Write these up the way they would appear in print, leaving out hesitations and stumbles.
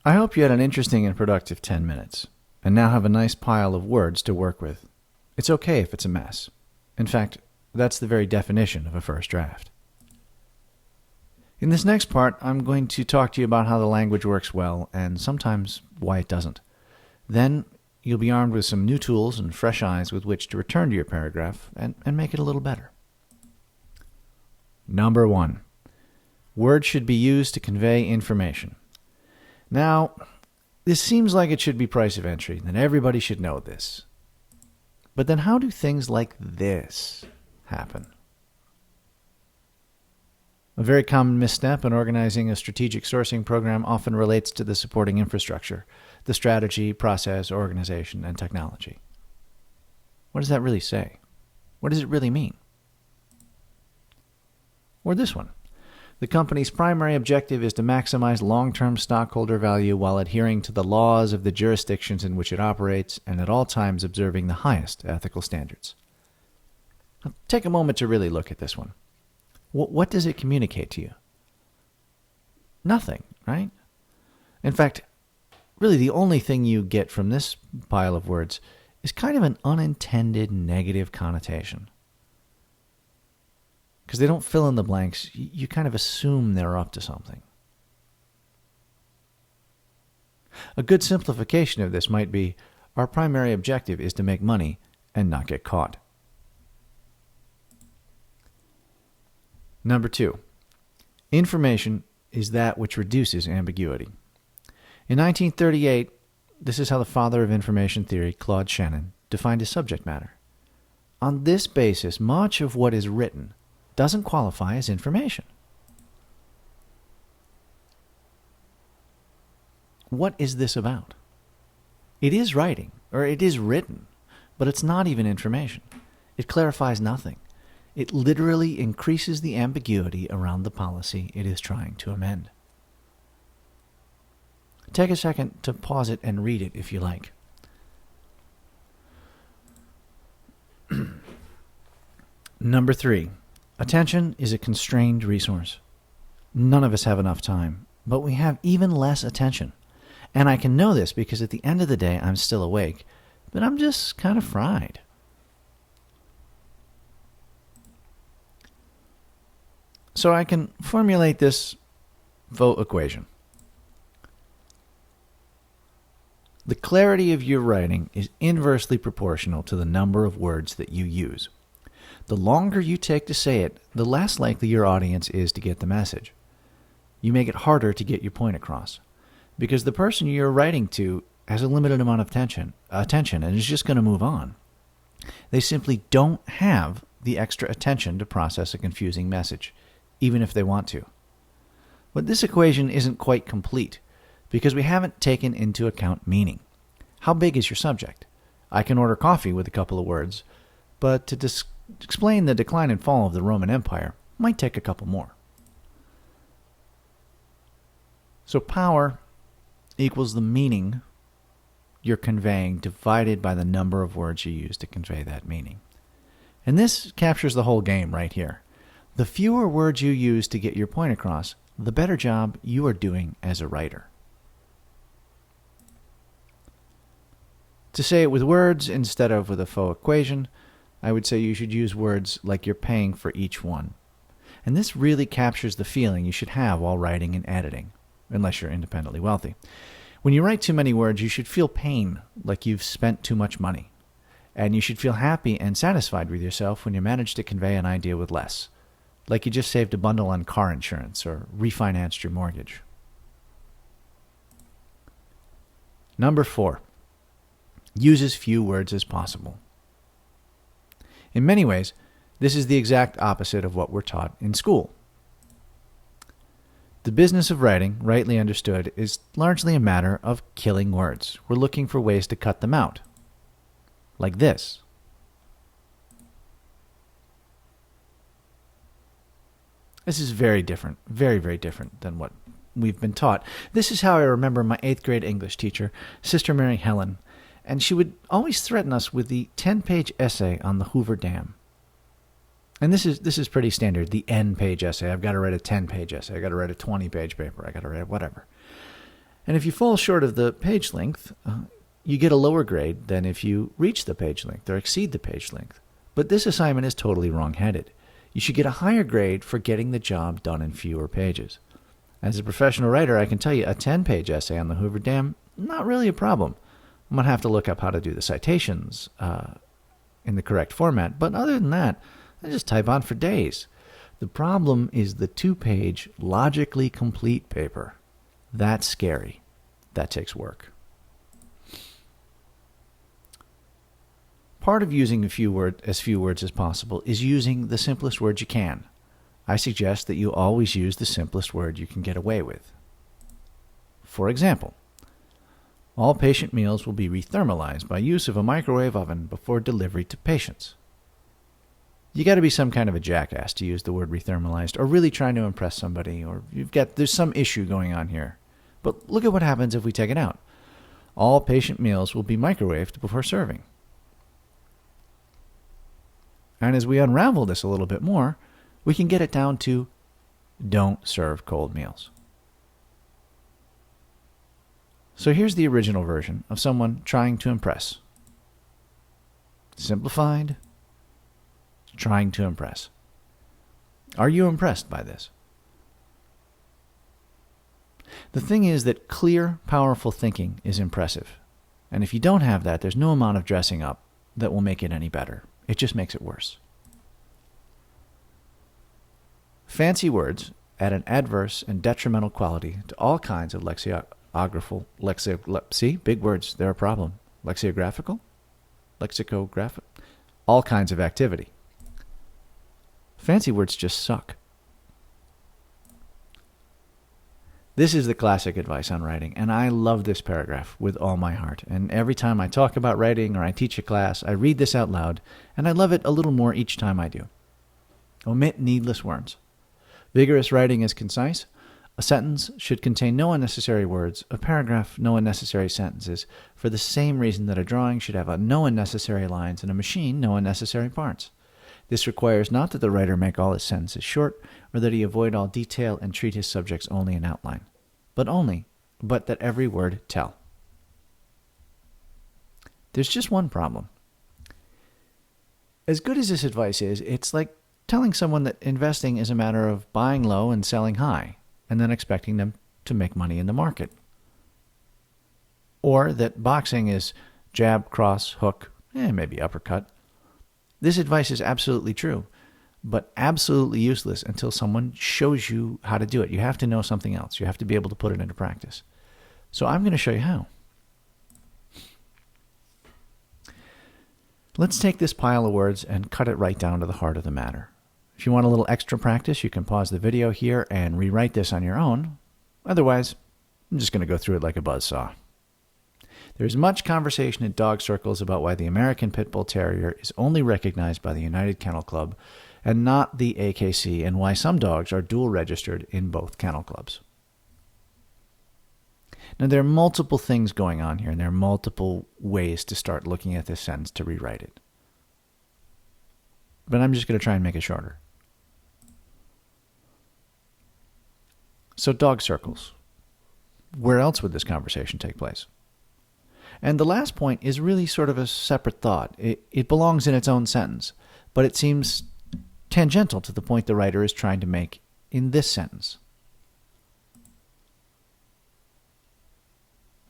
I hope you had an interesting and productive 10 minutes, and now have a nice pile of words to work with. It's okay if it's a mess. In fact, that's the very definition of a first draft. In this next part, I'm going to talk to you about how the language works well, and sometimes why it doesn't. Then, you'll be armed with some new tools and fresh eyes with which to return to your paragraph and make it a little better. Number 1. Words should be used to convey information. Now, this seems like it should be price of entry, that everybody should know this. But then how do things like this happen? A very common misstep in organizing a strategic sourcing program often relates to the supporting infrastructure, the strategy, process, organization, and technology. What does that really say? What does it really mean? Or this one. The company's primary objective is to maximize long-term stockholder value while adhering to the laws of the jurisdictions in which it operates and at all times observing the highest ethical standards. Now, take a moment to really look at this one. What does it communicate to you? Nothing, right? In fact, really the only thing you get from this pile of words is kind of an unintended negative connotation. Because they don't fill in the blanks, you kind of assume they're up to something. A good simplification of this might be, our primary objective is to make money and not get caught. Number 2. Information is that which reduces ambiguity. In 1938, this is how the father of information theory, Claude Shannon, defined his subject matter. On this basis, much of what is written doesn't qualify as information. What is this about? It is writing, or it is written, but it's not even information. It clarifies nothing. It literally increases the ambiguity around the policy it is trying to amend. Take a second to pause it and read it if you like. Number 3. Attention is a constrained resource. None of us have enough time, but we have even less attention. And I can know this because at the end of the day, I'm still awake, but I'm just kind of fried. So I can formulate this Vaux equation. The clarity of your writing is inversely proportional to the number of words that you use. The longer you take to say it, the less likely your audience is to get the message. You make it harder to get your point across, because the person you're writing to has a limited amount of attention and is just going to move on. They simply don't have the extra attention to process a confusing message, even if they want to. But this equation isn't quite complete, because we haven't taken into account meaning. How big is your subject? I can order coffee with a couple of words, but to explain the decline and fall of the Roman Empire might take a couple more. So power equals the meaning you're conveying divided by the number of words you use to convey that meaning. And this captures the whole game right here. The fewer words you use to get your point across, the better job you are doing as a writer. To say it with words instead of with a faux equation, I would say you should use words like you're paying for each one. And this really captures the feeling you should have while writing and editing, unless you're independently wealthy. When you write too many words, you should feel pain, like you've spent too much money. And you should feel happy and satisfied with yourself when you manage to convey an idea with less, like you just saved a bundle on car insurance or refinanced your mortgage. Number 4. Use as few words as possible. In many ways, this is the exact opposite of what we're taught in school. The business of writing, rightly understood, is largely a matter of killing words. We're looking for ways to cut them out. Like this. This is very different, very, very different than what we've been taught. This is how I remember my 8th grade English teacher, Sister Mary Helen, and she would always threaten us with the 10-page essay on the Hoover Dam. And this is pretty standard, the N-page essay. I've got to write a 10-page essay. I've got to write a 20-page paper. I've got to write whatever. And if you fall short of the page length, you get a lower grade than if you reach the page length or exceed the page length. But this assignment is totally wrong-headed. You should get a higher grade for getting the job done in fewer pages. As a professional writer, I can tell you a 10-page essay on the Hoover Dam, not really a problem. I'm going to have to look up how to do the citations in the correct format, but other than that, I just type on for days. The problem is the 2-page, logically complete paper. That's scary. That takes work. Part of using as few words as possible is using the simplest words you can. I suggest that you always use the simplest word you can get away with. For example, all patient meals will be rethermalized by use of a microwave oven before delivery to patients. You got to be some kind of a jackass to use the word rethermalized, or really trying to impress somebody, or there's some issue going on here. But look at what happens if we take it out. All patient meals will be microwaved before serving. And as we unravel this a little bit more, we can get it down to don't serve cold meals. So here's the original version of someone trying to impress. Simplified, trying to impress. Are you impressed by this? The thing is that clear, powerful thinking is impressive. And if you don't have that, there's no amount of dressing up that will make it any better. It just makes it worse. Fancy words add an adverse and detrimental quality to all kinds of see, big words, they're a problem. Lexicographic, all kinds of activity. Fancy words just suck. This is the classic advice on writing, and I love this paragraph with all my heart. And every time I talk about writing or I teach a class, I read this out loud, and I love it a little more each time I do. Omit needless words. Vigorous writing is concise. A sentence should contain no unnecessary words, a paragraph no unnecessary sentences, for the same reason that a drawing should have no unnecessary lines and a machine no unnecessary parts. This requires not that the writer make all his sentences short, or that he avoid all detail and treat his subjects only in outline, but that every word tell. There's just one problem. As good as this advice is, it's like telling someone that investing is a matter of buying low and selling high, and then expecting them to make money in the market. Or that boxing is jab, cross, hook, maybe uppercut. This advice is absolutely true, but absolutely useless until someone shows you how to do it. You have to know something else. You have to be able to put it into practice. So I'm going to show you how. Let's take this pile of words and cut it right down to the heart of the matter. If you want a little extra practice, you can pause the video here and rewrite this on your own. Otherwise, I'm just going to go through it like a buzzsaw. There's much conversation in dog circles about why the American Pit Bull Terrier is only recognized by the United Kennel Club and not the AKC, and why some dogs are dual registered in both kennel clubs. Now, there are multiple things going on here, and there are multiple ways to start looking at this sentence to rewrite it. But I'm just going to try and make it shorter. So, dog circles. Where else would this conversation take place? And the last point is really sort of a separate thought. It belongs in its own sentence, but it seems tangential to the point the writer is trying to make in this sentence.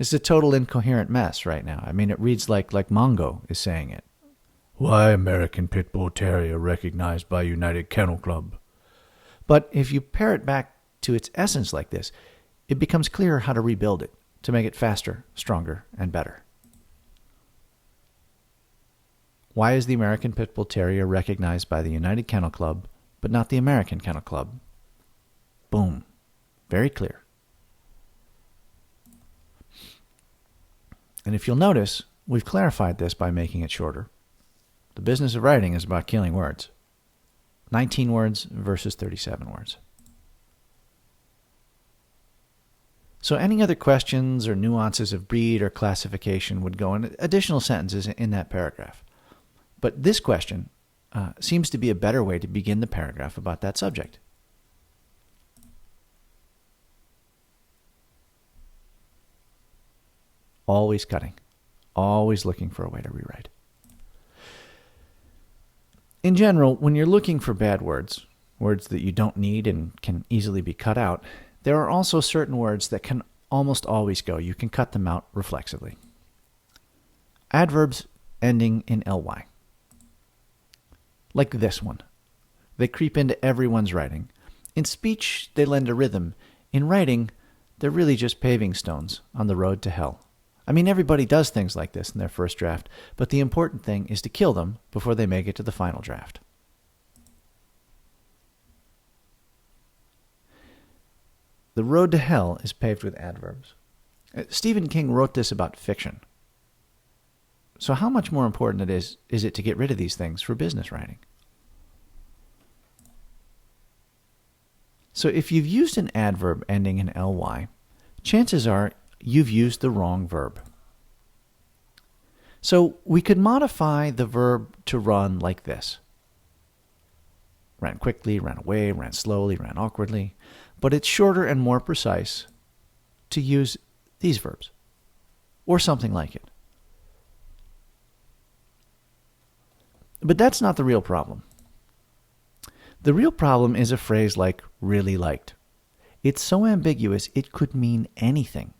It's a total incoherent mess right now. I mean, it reads like Mongo is saying it. Why American Pit Bull Terrier recognized by United Kennel Club? But if you pare it back to its essence like this, it becomes clearer how to rebuild it, to make it faster, stronger, and better. Why is the American Pit Bull Terrier recognized by the United Kennel Club, but not the American Kennel Club? Boom. Very clear. And if you'll notice, we've clarified this by making it shorter. The business of writing is about killing words. 19 words versus 37 words. So any other questions or nuances of breed or classification would go in additional sentences in that paragraph. But this question seems to be a better way to begin the paragraph about that subject. Always cutting. Always looking for a way to rewrite. In general, when you're looking for bad words, words that you don't need and can easily be cut out, there are also certain words that can almost always go. You can cut them out reflexively. Adverbs ending in ly. Like this one. They creep into everyone's writing. In speech, they lend a rhythm. In writing, they're really just paving stones on the road to hell. I mean, everybody does things like this in their first draft, but the important thing is to kill them before they make it to the final draft. The road to hell is paved with adverbs. Stephen King wrote this about fiction. So how much more important is it to get rid of these things for business writing? So if you've used an adverb ending in ly, chances are you've used the wrong verb. So we could modify the verb to run like this. Ran quickly, ran away, ran slowly, ran awkwardly. But it's shorter and more precise to use these verbs, or something like it. But that's not the real problem. The real problem is a phrase like really liked. It's so ambiguous it could mean anything.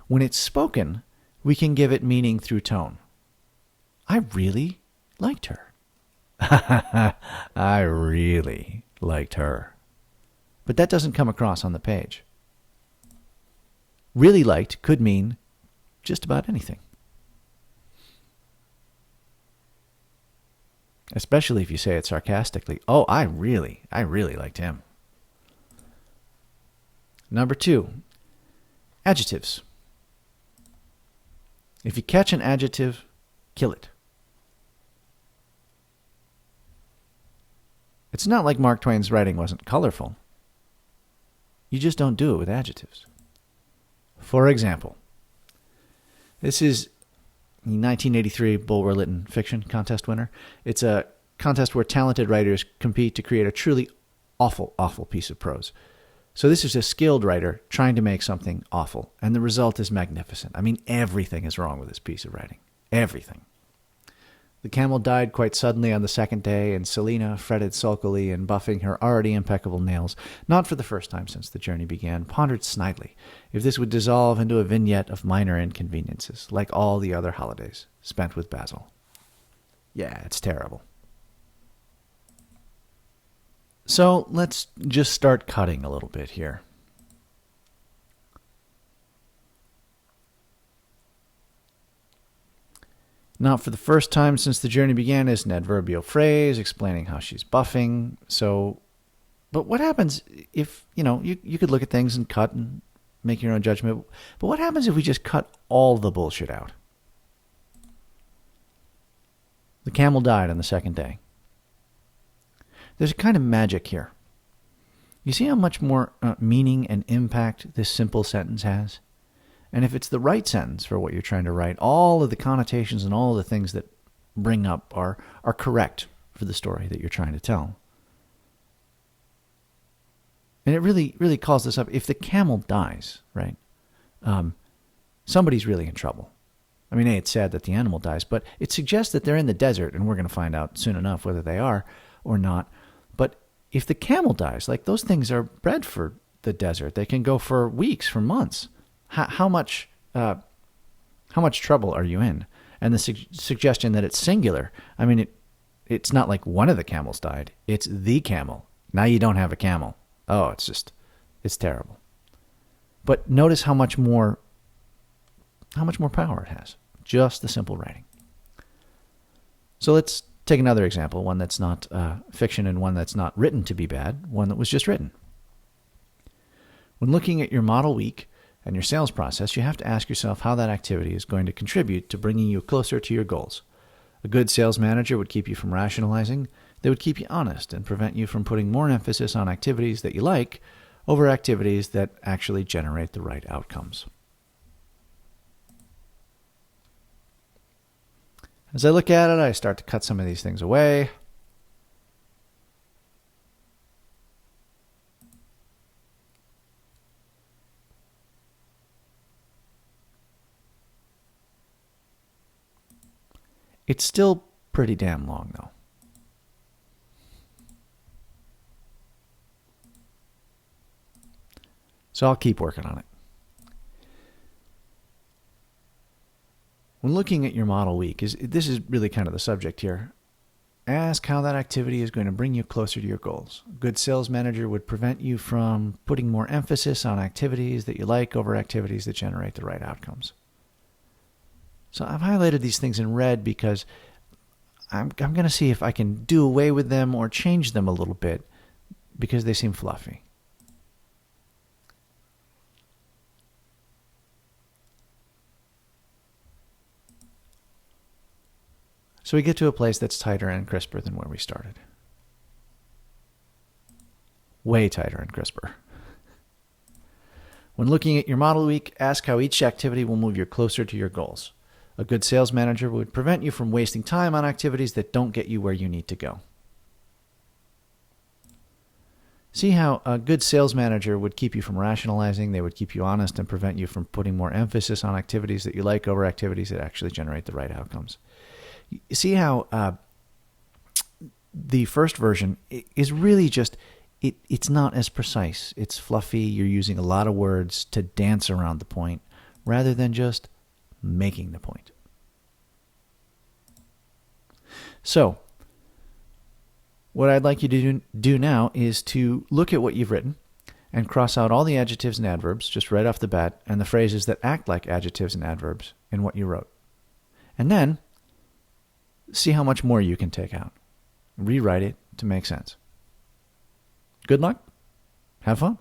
When it's spoken, we can give it meaning through tone. I really liked her. I really liked her. But that doesn't come across on the page. Really liked could mean just about anything. Especially if you say it sarcastically. Oh, I really liked him. Number 2, adjectives. If you catch an adjective, kill it. It's not like Mark Twain's writing wasn't colorful. You just don't do it with adjectives. For example, this is the 1983 Bulwer Lytton Fiction Contest winner. It's a contest where talented writers compete to create a truly awful, awful piece of prose. So this is a skilled writer trying to make something awful, and the result is magnificent. I mean, everything is wrong with this piece of writing. Everything. The camel died quite suddenly on the second day, and Selina fretted sulkily and buffing her already impeccable nails, not for the first time since the journey began, pondered snidely if this would dissolve into a vignette of minor inconveniences, like all the other holidays spent with Basil. Yeah, it's terrible. So let's just start cutting a little bit here. Not for the first time since the journey began is an adverbial phrase explaining how she's buffing. But what happens if, you could look at things and cut and make your own judgment. But what happens if we just cut all the bullshit out? The camel died on the second day. There's a kind of magic here. You see how much more meaning and impact this simple sentence has? And if it's the right sentence for what you're trying to write, all of the connotations and all of the things that bring up are correct for the story that you're trying to tell. And it really, really calls this up. If the camel dies, right, somebody's really in trouble. I mean, it's sad that the animal dies, but it suggests that they're in the desert, and we're going to find out soon enough whether they are or not. But if the camel dies, like those things are bred for the desert. They can go for weeks, for months. How much trouble are you in? And the suggestion that it's singular. I mean, it's not like one of the camels died. It's the camel. Now you don't have a camel. Oh, it's terrible. But notice how much more power it has. Just the simple writing. So let's take another example, one that's not fiction and one that's not written to be bad, one that was just written. When looking at your model week and your sales process, you have to ask yourself how that activity is going to contribute to bringing you closer to your goals. A good sales manager would keep you from rationalizing. They would keep you honest and prevent you from putting more emphasis on activities that you like over activities that actually generate the right outcomes. As I look at it, I start to cut some of these things away. It's still pretty damn long, though. So I'll keep working on it. When looking at your model week, this is really kind of the subject here. Ask how that activity is going to bring you closer to your goals. A good sales manager would prevent you from putting more emphasis on activities that you like over activities that generate the right outcomes. So I've highlighted these things in red because I'm going to see if I can do away with them or change them a little bit because they seem fluffy. So we get to a place that's tighter and crisper than where we started. Way tighter and crisper. When looking at your model week, ask how each activity will move you closer to your goals. A good sales manager would prevent you from wasting time on activities that don't get you where you need to go. See how a good sales manager would keep you from rationalizing, they would keep you honest and prevent you from putting more emphasis on activities that you like over activities that actually generate the right outcomes. See how the first version is really just, it's not as precise. It's fluffy. You're using a lot of words to dance around the point rather than just making the point. So what I'd like you to do now is to look at what you've written and cross out all the adjectives and adverbs just right off the bat and the phrases that act like adjectives and adverbs in what you wrote. And then see how much more you can take out. Rewrite it to make sense. Good luck. Have fun.